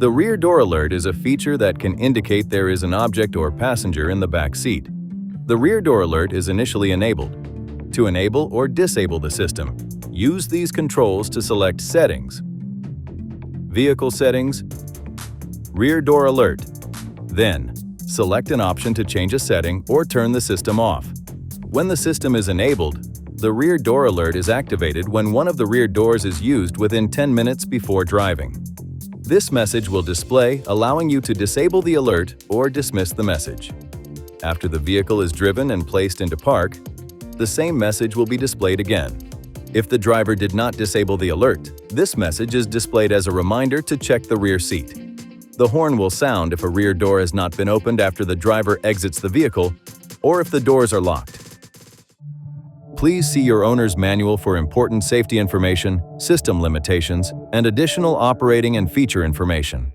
The rear door alert is a feature that can indicate there is an object or passenger in the back seat. The rear door alert is initially enabled. To enable or disable the system, use these controls to select Settings, Vehicle Settings, Rear Door Alert. Then, select an option to change a setting or turn the system off. When the system is enabled, the rear door alert is activated when one of the rear doors is used within 10 minutes before driving. This message will display, allowing you to disable the alert or dismiss the message. After the vehicle is driven and placed into park, the same message will be displayed again. If the driver did not disable the alert, this message is displayed as a reminder to check the rear seat. The horn will sound if a rear door has not been opened after the driver exits the vehicle or if the doors are locked. Please see your owner's manual for important safety information, system limitations, and additional operating and feature information.